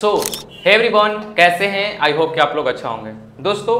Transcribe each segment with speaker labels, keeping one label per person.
Speaker 1: सो hey everyone, कैसे हैं? I hope कि आप लोग अच्छा होंगे। दोस्तों,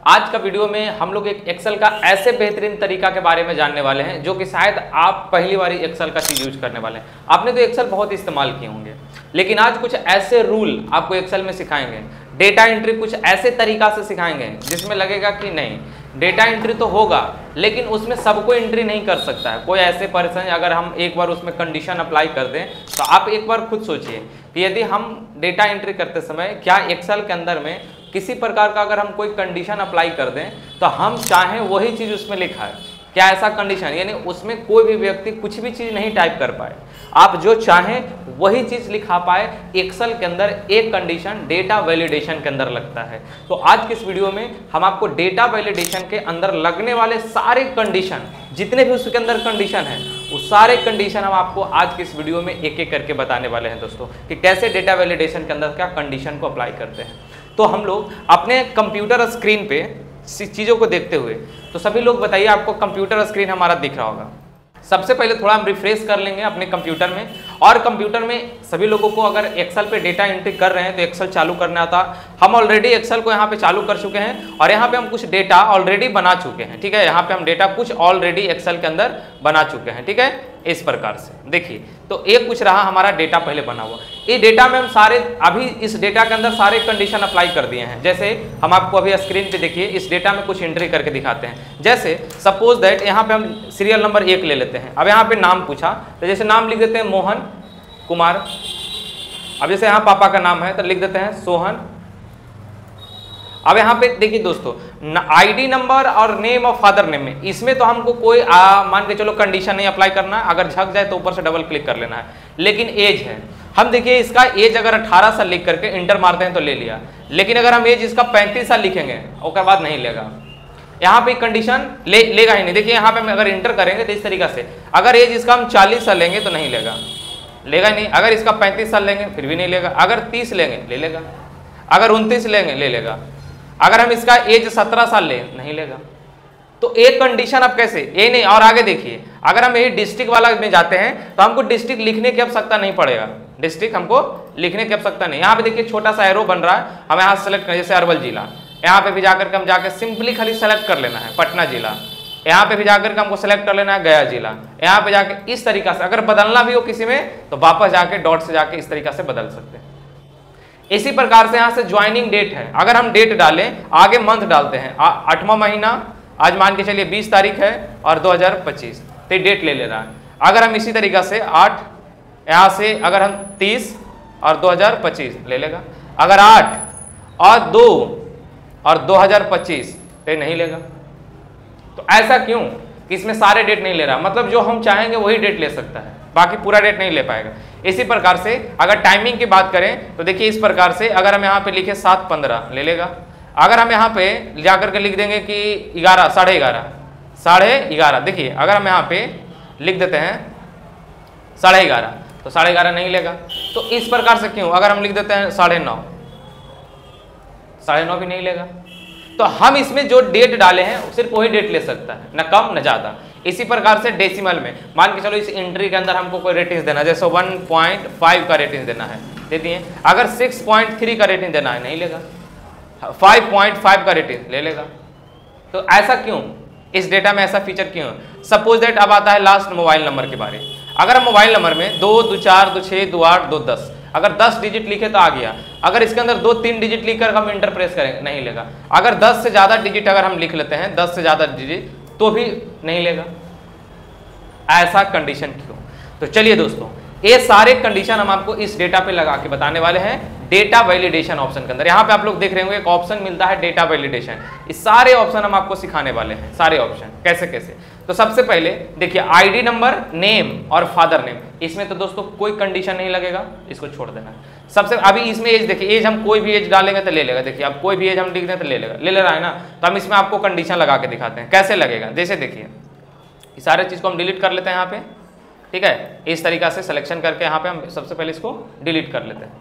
Speaker 1: आज का वीडियो में हम लोग एक एक्सेल का ऐसे बेहतरीन तरीका के बारे में जानने वाले हैं जो कि शायद आप पहली बार एक्सेल का चीज़ यूज करने वाले हैं। आपने तो एक्सेल बहुत इस्तेमाल किए होंगे, लेकिन आज कुछ ऐसे रूल आपको एक्सेल में सिखाएंगे, डेटा एंट्री कुछ ऐसे तरीका से सिखाएंगे जिसमें लगेगा कि नहीं, डेटा एंट्री तो होगा लेकिन उसमें सबको एंट्री नहीं कर सकता है। कोई ऐसे पर्सन, अगर हम एक बार उसमें कंडीशन अप्लाई कर दें तो आप एक बार खुद सोचिए कि यदि हम डेटा एंट्री करते समय क्या एक्सेल के अंदर में किसी प्रकार का अगर हम कोई कंडीशन अप्लाई कर दें तो हम चाहें वही चीज़ उसमें लिखा है, क्या ऐसा कंडीशन, यानी उसमें कोई भी व्यक्ति कुछ भी चीज़ नहीं टाइप कर पाए, आप जो चाहें वही चीज़ लिखा पाए, एक्सेल के अंदर एक कंडीशन डेटा वैलिडेशन के अंदर लगता है। तो आज के इस वीडियो में हम आपको डेटा वैलिडेशन के अंदर लगने वाले सारे कंडीशन, जितने भी उसके अंदर कंडीशन है, वो सारे कंडीशन हम आपको आज के इस वीडियो में एक एक करके बताने वाले हैं दोस्तों, कि कैसे डेटा वैलिडेशन के अंदर क्या कंडीशन को अप्लाई करते हैं। तो हम लोग अपने कंप्यूटर स्क्रीन पे चीज़ों को देखते हुए, तो सभी लोग बताइए आपको कंप्यूटर स्क्रीन हमारा दिख रहा होगा। सबसे पहले थोड़ा हम रिफ्रेश कर लेंगे अपने कंप्यूटर में, और कंप्यूटर में सभी लोगों को अगर एक्सेल पे डेटा एंट्री कर रहे हैं तो एक्सेल चालू करना आता। हम ऑलरेडी एक्सेल को यहाँ पे चालू कर चुके हैं और यहाँ पे हम कुछ डेटा ऑलरेडी बना चुके हैं, ठीक है। यहाँ पे हम डेटा कुछ ऑलरेडी एक्सेल के अंदर बना चुके हैं, ठीक है। इस प्रकार से देखिए, तो एक कुछ रहा हमारा डेटा पहले बना हुआ, ये डेटा में हम सारे अभी इस डेटा के अंदर सारे कंडीशन अप्लाई कर दिए हैं। जैसे हम आपको अभी स्क्रीन पे देखिए, इस डेटा में कुछ एंट्री करके दिखाते हैं। जैसे सपोज दैट यहाँ पे हम सीरियल नंबर 1 ले लेते हैं। अब यहाँ पे नाम पूछा तो जैसे नाम लिख देते हैं मोहन कुमार। अब जैसे यहाँ पापा का नाम है तो लिख देते हैं सोहन। अब यहाँ पे देखिए दोस्तों, आईडी नंबर और नेम ऑफ फादर नेम में, इसमें तो हमको कोई मान के चलो कंडीशन नहीं अप्लाई करना है, अगर झक जाए तो ऊपर से डबल क्लिक कर लेना है। लेकिन एज है, हम देखिए इसका एज अगर 18 साल लिख करके इंटर मारते हैं तो ले लिया, लेकिन अगर हम एज इसका 35 साल लिखेंगे उसके बाद नहीं लेगा, यहाँ पे कंडीशन लेगा ही नहीं। देखिए यहाँ पे हम अगर इंटर करेंगे तो इस तरीका से, अगर एज इसका हम 40 साल लेंगे तो नहीं लेगा, लेगा ही नहीं। अगर इसका 35 साल लेंगे फिर भी नहीं लेगा, अगर 30 लेंगे ले लेगा, अगर 29 लेंगे ले लेगा, अगर हम इसका एज 17 साल ले नहीं लेगा। तो एक कंडीशन अब कैसे, ये नहीं। और आगे देखिए, अगर हम यही डिस्ट्रिक्ट वाला में जाते हैं तो हमको डिस्ट्रिक्ट लिखने की आवश्यकता नहीं पड़ेगा, डिस्ट्रिक्ट हमको लिखने की आवश्यकता नहीं। यहाँ पे देखिए छोटा सा एरो बन रहा है, हम यहाँ सेलेक्ट करें, जैसे अरवल जिला, यहाँ पे भी जाकर के हम जाकर सिंपली खाली सेलेक्ट कर लेना है पटना जिला, यहाँ पे भी जाकर के हमको सेलेक्ट कर लेना है गया जिला, यहाँ पे जाके इस तरीका से अगर बदलना भी हो किसी में तो वापस जाके डॉट से जाके इस तरीका से बदल सकते हैं। इसी प्रकार से यहाँ से ज्वाइनिंग डेट है, अगर हम डेट डालें, आगे मंथ डालते हैं, 8वां महीना, आज मान के चलिए 20 तारीख है और 2025, तो डेट ले रहा है। अगर हम इसी तरीका से 8, यहाँ से अगर हम 30 और 2025 ले लेगा, अगर 8 और 2 और 2025 तो नहीं लेगा। तो ऐसा क्यों कि इसमें सारे डेट नहीं ले रहा, मतलब जो हम चाहेंगे वही डेट ले सकता है, बाकी पूरा डेट नहीं ले पाएगा। इसी प्रकार से अगर टाइमिंग की बात करें तो देखिए इस प्रकार से, अगर हम यहाँ पे लिखे 7:15 ले लेगा, अगर हम यहाँ पे जाकर के लिख देंगे कि 11, 11:30, देखिए अगर हम यहाँ पे लिख देते हैं 11:30 तो 11:30 नहीं लेगा। तो इस प्रकार से क्यों, अगर हम लिख देते हैं 9:30, 9:30 भी नहीं लेगा। तो हम इसमें जो डेट डाले हैं सिर्फ वही डेट ले सकता है, न कम न ज़्यादा। इसी प्रकार से डेसिमल में मान के चलो इस एंट्री के अंदर हमको कोई रेटिंग्स देना है, जैसे 1.5 का रेटिंग देना है, दे दिए। अगर 6.3 का रेटिंग देना है नहीं लेगा, 5.5 का रेटिंग ले लेगा। तो ऐसा क्यों, इस डेटा में ऐसा फीचर क्यों? सपोज दैट अब आता है लास्ट मोबाइल नंबर के बारे। अगर हम मोबाइल नंबर में 2, 2, 4, 2, 6, 2, 8, 2, 10, अगर 10 डिजिट लिखे तो आ गया। अगर इसके अंदर 2, 3 डिजिट लिखकर हम इंटर प्रेस करेंगे नहीं लेगा। अगर 10 से ज़्यादा डिजिट अगर हम लिख लेते हैं, 10 से ज़्यादा डिजिट, तो भी नहीं लेगा। ऐसा कंडीशन क्यों? तो चलिए दोस्तों, ये सारे कंडीशन हम आपको इस डेटा पे लगा के बताने वाले हैं डेटा वैलिडेशन ऑप्शन के अंदर। यहाँ पे आप लोग देख रहे होंगे एक ऑप्शन मिलता है डेटा वैलिडेशन, इस सारे ऑप्शन हम आपको सिखाने वाले हैं, सारे ऑप्शन कैसे कैसे। तो सबसे पहले देखिए आईडी नंबर, नेम और फादर नेम, इसमें तो दोस्तों कोई कंडीशन नहीं लगेगा, इसको छोड़ देना है। सबसे अभी इसमें एज देखिए, एज हम कोई भी एज डालेंगे तो ले लेगा। देखिए अब कोई भी एज हम लिख दें तो ले लेगा, ले रहा है ना। तो हम इसमें आपको कंडीशन लगा के दिखाते हैं कैसे लगेगा। जैसे देखिए इस सारे चीज़ को हम डिलीट कर लेते हैं यहाँ पे, ठीक है। इस तरीका से सिलेक्शन करके यहाँ पे हम सबसे पहले इसको डिलीट कर लेते हैं।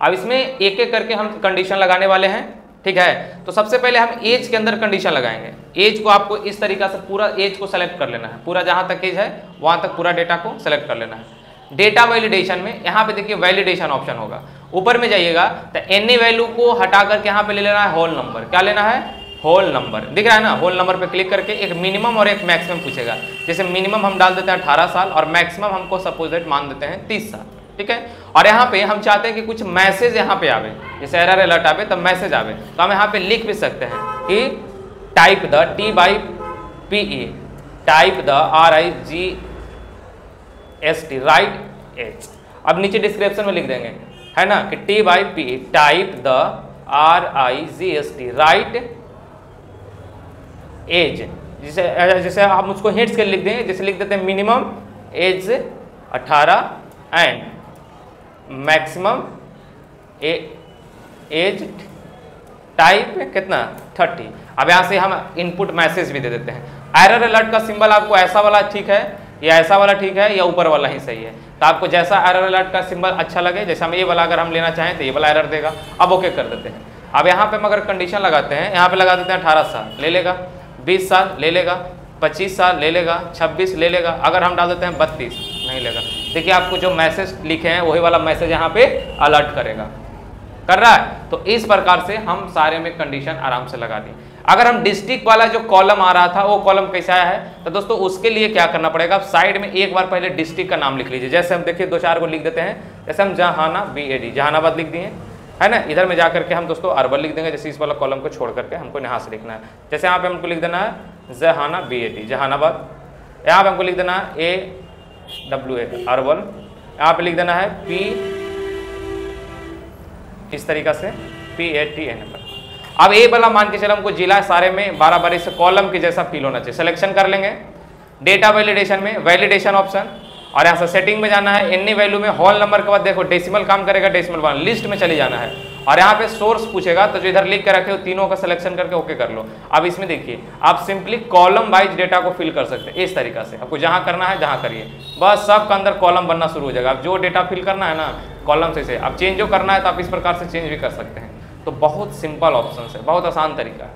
Speaker 1: अब इसमें एक एक करके हम कंडीशन लगाने वाले हैं, ठीक है। तो सबसे पहले हम एज के अंदर कंडीशन लगाएंगे। एज को आपको इस तरीका से पूरा एज को सेलेक्ट कर लेना है, पूरा जहाँ तक एज है वहाँ तक पूरा डेटा को सेलेक्ट कर लेना है। डेटा वैलिडेशन में यहाँ पे देखिए वैलिडेशन ऑप्शन होगा, ऊपर में जाइएगा तो एनी वैल्यू को हटा करके यहाँ पे ले लेना है होल नंबर। क्या लेना है? Whole number. दिख रहा है ना? होल नंबर पे क्लिक करके एक मिनिमम और एक मैक्सिमम पूछेगा। जैसे मिनिमम हम डाल देते हैं 18 साल और मैक्सिमम हमको सपोजिट मान देते हैं 30 साल। ठीक है, और यहाँ पे हम चाहते हैं कि कुछ मैसेज यहाँ पे आवे, जैसे एरर अलर्ट आवे तब मैसेज आवे, तो हम यहाँ पे लिख भी सकते हैं कि type the TYPE type the RIGST right as. अब नीचे डिस्क्रिप्शन में लिख देंगे, है ना, कि TYPE type the RIGST right as. जैसे हम उसको हिंट्स के लिख देंगे, जैसे लिख देते हैं minimum age 18 and maximum age type कितना 30। अब यहाँ से हम इनपुट मैसेज भी दे देते हैं। एरर अलर्ट का सिंबल आपको ऐसा वाला ठीक है या ऐसा वाला ठीक है या ऊपर वाला ही सही है, तो आपको जैसा एरर अलर्ट का सिंबल अच्छा लगे, जैसे हम ये वाला अगर हम लेना चाहें तो ये वाला एरर देगा। अब ओके कर देते हैं। अब यहाँ पे हम अगर कंडीशन लगाते हैं, यहाँ पे लगा देते हैं 18 साल ले लेगा, 20 साल ले लेगा, 25 साल ले लेगा, 26 ले लेगा। अगर हम डाल देते हैं 32 नहीं लेगा। देखिए आपको जो मैसेज लिखे हैं वही वाला मैसेज यहाँ पे अलर्ट करेगा, कर रहा है। तो इस प्रकार से हम सारे में कंडीशन आराम से लगा दी। अगर हम डिस्ट्रिक्ट वाला जो कॉलम आ रहा था वो कॉलम कैसा है, तो दोस्तों उसके लिए क्या करना पड़ेगा, आप साइड में एक बार पहले डिस्ट्रिक्ट का नाम लिख लीजिए। जैसे हम देखिए 2-4 को लिख देते हैं, जैसे हम BAD जहानाबाद लिख दिए, है ना। इधर में जाकर के हम दोस्तों अरवल लिख देंगे, जैसे इस वाला कॉलम को छोड़ करके हमको यहाँ से लिखना है। जैसे यहाँ पे हमको लिख देना है BAD जहानाबाद, यहाँ पे हमको लिख देना है AWA अरवल, यहाँ पे लिख देना है P इस तरीका से PATN। अब ए वाला मान के चलो हमको जिला सारे में 12 से कॉलम के जैसा फील होना चाहिए। सिलेक्शन कर लेंगे, डेटा वैलिडेशन में वैलिडेशन ऑप्शन, और यहाँ से सेटिंग में जाना है। एनी वैल्यू में होल नंबर के बाद देखो डेसिमल काम करेगा, डेसिमल वन लिस्ट में चले जाना है, और यहाँ पे सोर्स पूछेगा तो जो इधर लिख के रखे हो तीनों का सिलेक्शन करके ओके कर लो। अब इसमें देखिए आप सिंपली कॉलम वाइज डेटा को फिल कर सकते हैं इस तरीका से। आपको जहाँ करना है जहाँ करिए, बस सबका अंदर कॉलम बनना शुरू हो जाएगा। अब जो डेटा फिल करना है ना कॉलम से अब चेंज जो करना है तो आप इस प्रकार से चेंज भी कर सकते हैं। तो बहुत सिंपल ऑप्शन है, बहुत आसान तरीका है।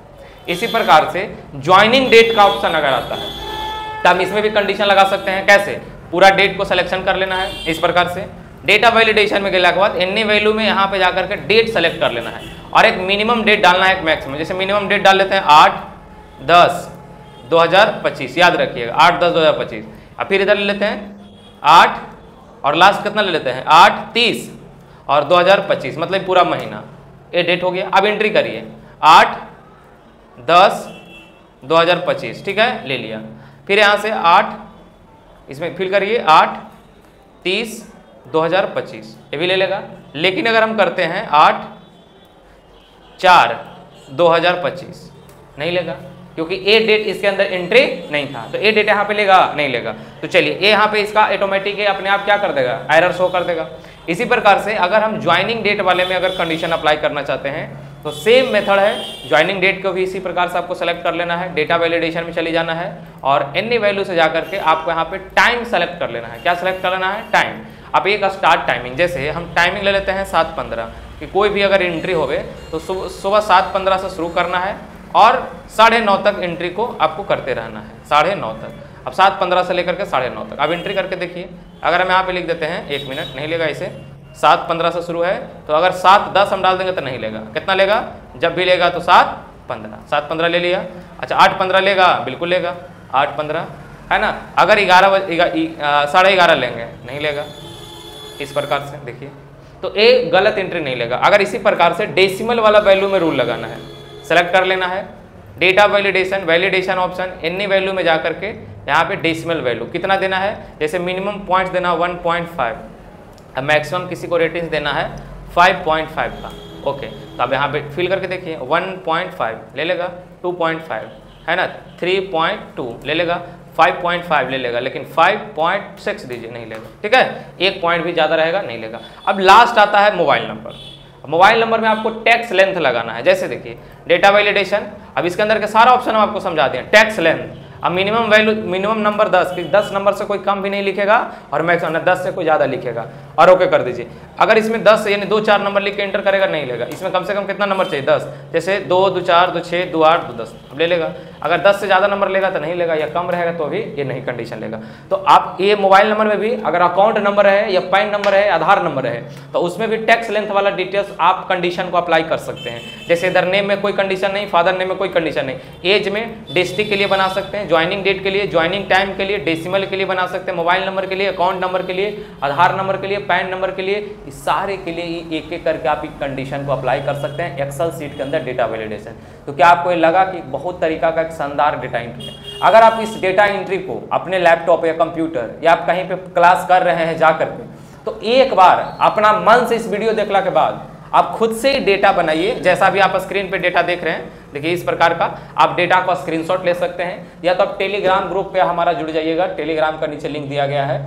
Speaker 1: इसी प्रकार से ज्वाइनिंग डेट का ऑप्शन अगर आता है तो हम इसमें भी कंडीशन लगा सकते हैं। कैसे? पूरा डेट को सिलेक्शन कर लेना है इस प्रकार से। डेटा वैलिडेशन में गए के बाद एनी वैल्यू में यहाँ पे जाकर के डेट सेलेक्ट कर लेना है और एक मिनिमम डेट डालना है, एक मैक्सिमम। जैसे मिनिमम डेट डाल लेते हैं 8/10/2025, याद रखिएगा 8/10/2025। अब फिर इधर ले लेते हैं 8 और लास्ट कितना ले लेते हैं 8/30 और 2025, मतलब पूरा महीना। ये डेट हो गया। अब एंट्री करिए 8/10/2025, ठीक है, ले लिया। फिर यहाँ से 8 इसमें फिल करिए 8/30/2025, ये भी ले लेगा। लेकिन अगर हम करते हैं 8/4/2025 नहीं लेगा, क्योंकि ए डेट इसके अंदर एंट्री नहीं था, तो ए डेट यहाँ पे लेगा नहीं लेगा। तो चलिए ये यहाँ पे इसका ऑटोमेटिक अपने आप क्या कर देगा, एरर शो कर देगा। इसी प्रकार से अगर हम ज्वाइनिंग डेट वाले में अगर कंडीशन अप्लाई करना चाहते हैं तो सेम मेथड है। ज्वाइनिंग डेट को भी इसी प्रकार से आपको सेलेक्ट कर लेना है, डेटा वैलिडेशन में चली जाना है और एनी वैल्यू से जाकर के आपको यहाँ पे टाइम सेलेक्ट कर लेना है। क्या सेलेक्ट कर लेना है? टाइम। अब एक स्टार्ट टाइमिंग, जैसे हम टाइमिंग ले लेते हैं 7:15 कि कोई भी अगर एंट्री होवे तो सुबह 7:15 से शुरू करना है और 9:30 तक एंट्री को आपको करते रहना है, 9:30 तक। अब 7:15 से लेकर के 9:30 तक। अब एंट्री करके देखिए, अगर हम यहाँ पे लिख देते हैं 1 मिनट, नहीं लेगा इसे। 7:15 से शुरू है तो अगर 7:10 हम डाल देंगे तो नहीं लेगा। कितना लेगा? जब भी लेगा तो 7:15, 7:15 ले लिया। अच्छा 8:15 लेगा, बिल्कुल लेगा 8:15, है ना। अगर 11:30 लेंगे नहीं लेगा। इस प्रकार से देखिए, तो ए गलत एंट्री नहीं लेगा। अगर इसी प्रकार से डेसिमल वाला वैल्यू में रूल लगाना है, सेलेक्ट कर लेना है data validation, validation option, any value में जाकर के यहाँ पे डेसिमल वैल्यू कितना देना है। जैसे मिनिमम पॉइंट देना 1.5, मैक्सिमम किसी को रेटिंग देना है 5.5 का। ओके, तो अब यहाँ पे फिल करके देखिए 1.5 ले लेगा, 2.5 है ना, 3.2 ले लेगा, 5.5 ले लेगा, लेकिन 5.6 दीजिए नहीं लेगा। ठीक है, एक पॉइंट भी ज़्यादा रहेगा नहीं लेगा। अब लास्ट आता है मोबाइल नंबर। मोबाइल नंबर में आपको टैक्स लेंथ लगाना है। जैसे देखिए डेटा वैलिडेशन, अब इसके अंदर के सारा ऑप्शन हम आपको समझा दिए। टैक्स लेंथ, अब minimum value, minimum number 10, 10 number से कोई कम भी नहीं लिखेगा और मैक्सिमम 10 से कोई ज़्यादा लिखेगा और ओके कर दीजिए। अगर इसमें 10 यानी 2 4 नंबर लिख के एंटर करेगा नहीं लेगा, इसमें कम से कम कितना नंबर चाहिए 10, जैसे 2 2 4 2 6 2 8 2 10 अब ले लेगा। अगर 10 से ज़्यादा नंबर लेगा तो नहीं लेगा, या कम रहेगा तो भी ये नहीं कंडीशन लेगा। तो आप ये मोबाइल नंबर में भी अगर अकाउंट नंबर है या पैन नंबर है, आधार नंबर है, तो उसमें भी टैक्स लेंथ वाला डिटेल्स आप कंडीशन को अप्लाई कर सकते हैं। जैसे इधर नेम में कोई कंडीशन नहीं, फादर नेम में कोई कंडीशन नहीं, एज में डिस्ट्रिक्ट के लिए बना सकते हैं, ज्वाइनिंग डेट के लिए, ज्वाइनिंग टाइम के लिए, डेसिमल के लिए बना सकते हैं, मोबाइल नंबर के लिए, अकाउंट नंबर के लिए, आधार नंबर के लिए, पैन नंबर के लिए, इस सारे के लिए एक एक करके आप एक कंडीशन को अप्लाई कर सकते हैं एक्सेल सीट के अंदर डेटा वैलिडेशन। तो क्या आपको ये लगा कि बहुत तरीका का एक शानदार डेटा एंट्री है। अगर आप इस डेटा एंट्री को अपने लैपटॉप या कंप्यूटर या आप कहीं पे क्लास कर रहे हैं जा करके, तो एक बार अपना मन से इस वीडियो देखने के बाद आप खुद से ही डेटा बनाइए। जैसा भी आप स्क्रीन पे डेटा देख रहे हैं, देखिए इस प्रकार का आप डेटा का स्क्रीनशॉट ले सकते हैं, या तो आप टेलीग्राम ग्रुप पे हमारा जुड़ जाइएगा, टेलीग्राम का नीचे लिंक दिया गया है,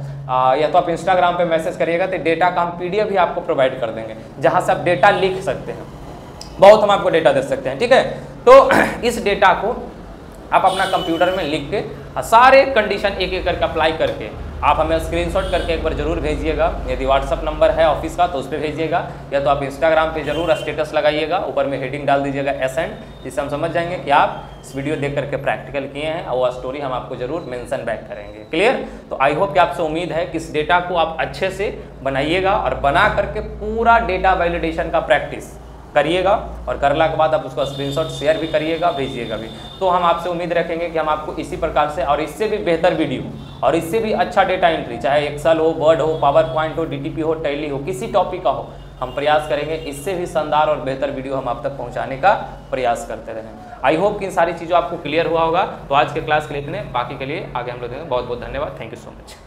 Speaker 1: या तो आप इंस्टाग्राम पे मैसेज करिएगा, तो डेटा का हम PDF भी आपको प्रोवाइड कर देंगे, जहाँ से आप डेटा लिख सकते हैं। बहुत हम आपको डेटा दे सकते हैं, ठीक है। तो इस डेटा को आप अपना कंप्यूटर में लिख के सारे कंडीशन एक एक करके अप्लाई करके आप हमें स्क्रीनशॉट करके एक बार जरूर भेजिएगा। यदि व्हाट्सअप नंबर है ऑफिस का तो उस पर भेजिएगा, या तो आप इंस्टाग्राम पे जरूर स्टेटस लगाइएगा, ऊपर में हेडिंग डाल दीजिएगा एसेंट, जिससे हम समझ जाएंगे कि आप इस वीडियो देख करके प्रैक्टिकल किए हैं, और वह स्टोरी हम आपको जरूर मेंशन बैक करेंगे। क्लियर? तो आई होप कि आपसे उम्मीद है कि इस डेटा को आप अच्छे से बनाइएगा और बना करके पूरा डेटा वैलिडेशन का प्रैक्टिस करिएगा, और करला के बाद आप उसका स्क्रीनशॉट शेयर भी करिएगा, भेजिएगा भी। तो हम आपसे उम्मीद रखेंगे कि हम आपको इसी प्रकार से और इससे भी बेहतर वीडियो और इससे भी अच्छा डेटा एंट्री, चाहे एक्सेल हो, वर्ड हो, पावर पॉइंट हो, DTP हो, टैली हो, किसी टॉपिक का हो, हम प्रयास करेंगे इससे भी शानदार और बेहतर वीडियो हम आप तक पहुंचाने का प्रयास करते रहें। आई होप कि इन सारी चीज़ों आपको क्लियर हुआ होगा। तो आज के क्लास के लिए इतने, बाकी के लिए आगे हम लोग देंगे। बहुत बहुत धन्यवाद, थैंक यू सो मच।